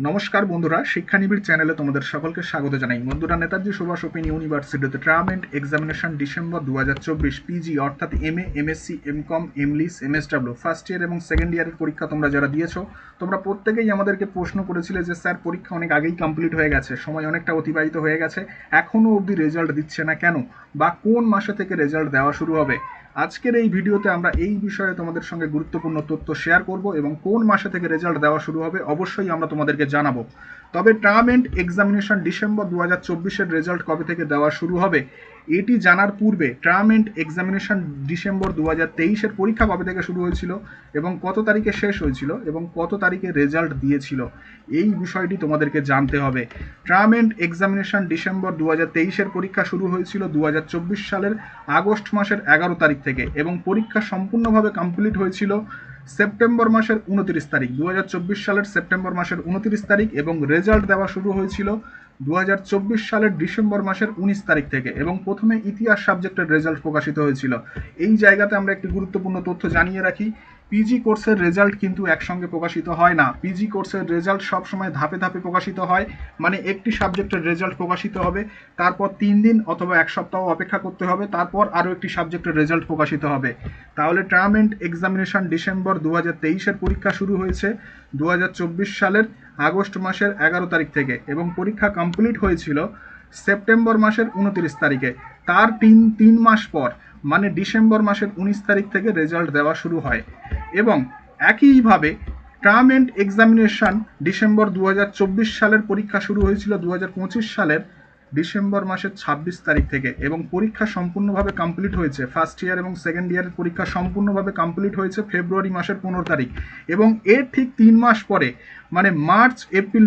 নমস্কার বন্ধুরা, শিক্ষানিবিড় চ্যানেলে তোমাদের সকলকে স্বাগত জানাই। বন্ধুরা, নেতাজি সুভাষ ওপেন ইউনিভার্সিটিতে term end examination December 2024 PG অর্থাৎ MA, MSc, MCom, MLIS, MSW first year এবং সেকেন্ড ইয়ারের পরীক্ষা তোমরা যারা দিয়েছো, তোমরা প্রত্যেকেই আমাদেরকে প্রশ্ন করেছিলে যে স্যার পরীক্ষা অনেক আগেই কমপ্লিট হয়ে গেছে, সময় অনেকটা অতিবাহিত হয়ে গেছে, এখনও অবধি রেজাল্ট দিচ্ছে না কেন, বা কোন মাসে থেকে রেজাল্ট দেওয়া শুরু হবে। আজকের এই ভিডিওতে আমরা এই বিষয়ে তোমাদের সঙ্গে গুরুত্বপূর্ণ তথ্য শেয়ার করব এবং কোন মাসে থেকে রেজাল্ট দেওয়া শুরু হবে অবশ্যই আমরা তোমাদেরকে জানাবো। তবে টার্ম এন্ড এক্সামিনেশন ডিসেম্বর 2024-এর রেজাল্ট কবে থেকে দেওয়া শুরু হবে এটি জানার পূর্বে টার্ম এন্ড এক্সামিনেশন ডিসেম্বর 2023-এর পরীক্ষা কবে থেকে শুরু হয়েছিল এবং কত তারিখে শেষ হয়েছিল এবং কত তারিখে রেজাল্ট দিয়েছিল এই বিষয়টি তোমাদেরকে জানতে হবে। টার্ম এন্ড এক্সামিনেশন ডিসেম্বর 2023-এর পরীক্ষা শুরু হয়েছিল 2024 সালের আগস্ট মাসের 11 তারিখ থেকে এবং পরীক্ষা সম্পূর্ণভাবে কমপ্লিট হয়েছিল সেপ্টেম্বর মাসের 29 তারিখ, 2024 সালের সেপ্টেম্বর মাসের 29 তারিখ এবং রেজাল্ট দেওয়া শুরু হয়েছিল 2024 সালের ডিসেম্বর মাসের 19 তারিখ থেকে এবং প্রথমে ইতিহাস সাবজেক্টের রেজাল্ট প্রকাশিত হয়েছিল। এই জায়গাতে আমরা একটি গুরুত্বপূর্ণ তথ্য জানিয়ে রাখি, পিজি কোর্সের রেজাল্ট কিন্তু একসঙ্গে প্রকাশিত হয় না। পিজি কোর্সের রেজাল্ট সবসময় ধাপে ধাপে প্রকাশিত হয়, মানে একটি সাবজেক্টের রেজাল্ট প্রকাশিত হবে, তারপর 3 দিন অথবা 1 সপ্তাহ অপেক্ষা করতে হবে, তারপর আরও একটি সাবজেক্টের রেজাল্ট প্রকাশিত হবে। তাহলে টার্ম এন্ড এক্সামিনেশন ডিসেম্বর 2023-এর পরীক্ষা শুরু হয়েছে 2024 সালের আগস্ট মাসের 11 তারিখ থেকে এবং পরীক্ষা কমপ্লিট হয়েছিল সেপ্টেম্বর মাসের 29 তারিখে। তার তিন মাস পর মানে ডিসেম্বর মাসের 19 তারিখ থেকে রেজাল্ট দেওয়া শুরু হয় এবং একইভাবে টার্ম এন্ড এক্সামিনেশন ডিসেম্বর 2024 সালের পরীক্ষা শুরু হয়েছিল 2025 সালের ডিসেম্বর মাসের 26 তারিখ থেকে এবং পরীক্ষা সম্পূর্ণভাবে কমপ্লিট হয়েছে, ফার্স্ট ইয়ার এবং সেকেন্ড ইয়ারের পরীক্ষা সম্পূর্ণভাবে কমপ্লিট হয়েছে ফেব্রুয়ারি মাসের 15 তারিখ এবং এর ঠিক 3 মাস পরে মানে মার্চ, এপ্রিল,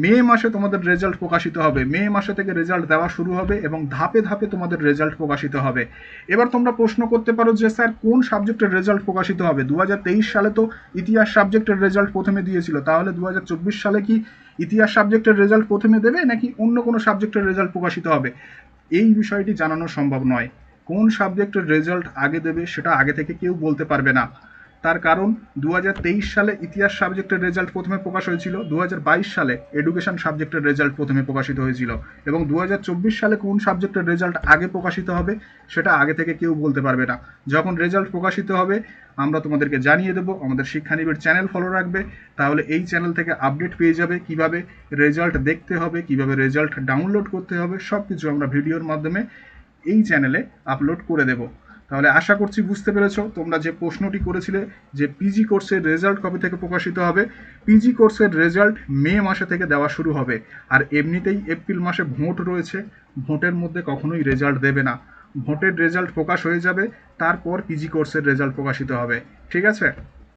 মে মাসে তোমাদের রেজাল্ট প্রকাশিত হবে। মে মাসে থেকে রেজাল্ট দেওয়া শুরু হবে এবং ধাপে ধাপে তোমাদের রেজাল্ট প্রকাশিত হবে। এবার তোমরা প্রশ্ন করতে পারো যে স্যার কোন সাবজেক্টের রেজাল্ট প্রকাশিত হবে? 2023 সালে তো ইতিহাস সাবজেক্টের রেজাল্ট প্রথমে দিয়েছিল, তাহলে 2024 সালে কি ইতিহাস সাবজেক্টের রেজাল্ট প্রথমে দেবে নাকি অন্য কোনো সাবজেক্টের রেজাল্ট প্রকাশিত হবে? এই বিষয়টি জানানো সম্ভব নয়। কোন সাবজেক্টের রেজাল্ট আগে দেবে সেটা আগে থেকে কেউ বলতে পারবে না। তার কারণ 2023 সালে ইতিহাস সাবজেক্টের রেজাল্ট প্রথমে প্রকাশ হয়েছিল, 2022 সালে এডুকেশন সাবজেক্টের রেজাল্ট প্রথমে প্রকাশিত হয়েছিল এবং 2024 সালে কোন সাবজেক্টের রেজাল্ট আগে প্রকাশিত হবে সেটা আগে থেকে কেউ বলতে পারবে না। যখন রেজাল্ট প্রকাশিত হবে আমরা তোমাদেরকে জানিয়ে দেবো। আমাদের শিক্ষানিবিড় চ্যানেল ফলো রাখবে, তাহলে এই চ্যানেল থেকে আপডেট পেয়ে যাবে কিভাবে রেজাল্ট দেখতে হবে, কিভাবে রেজাল্ট ডাউনলোড করতে হবে, সব কিছু আমরা ভিডিওর মাধ্যমে এই চ্যানেলে আপলোড করে দেব। তাহলে আশা করছি বুঝতে পেরেছো। তোমরা যে প্রশ্নটি করেছিলে যে পিজি কোর্সের রেজাল্ট কবে থেকে প্রকাশিত হবে, পিজি কোর্সের রেজাল্ট মে মাসে থেকে দেওয়া শুরু হবে। আর এমনিতেই এপ্রিল মাসে ভোট রয়েছে, ভোটের মধ্যে কখনোই রেজাল্ট দেবে না। ভোটের রেজাল্ট প্রকাশ হয়ে যাবে, তারপর পিজি কোর্সের রেজাল্ট প্রকাশিত হবে। ঠিক আছে?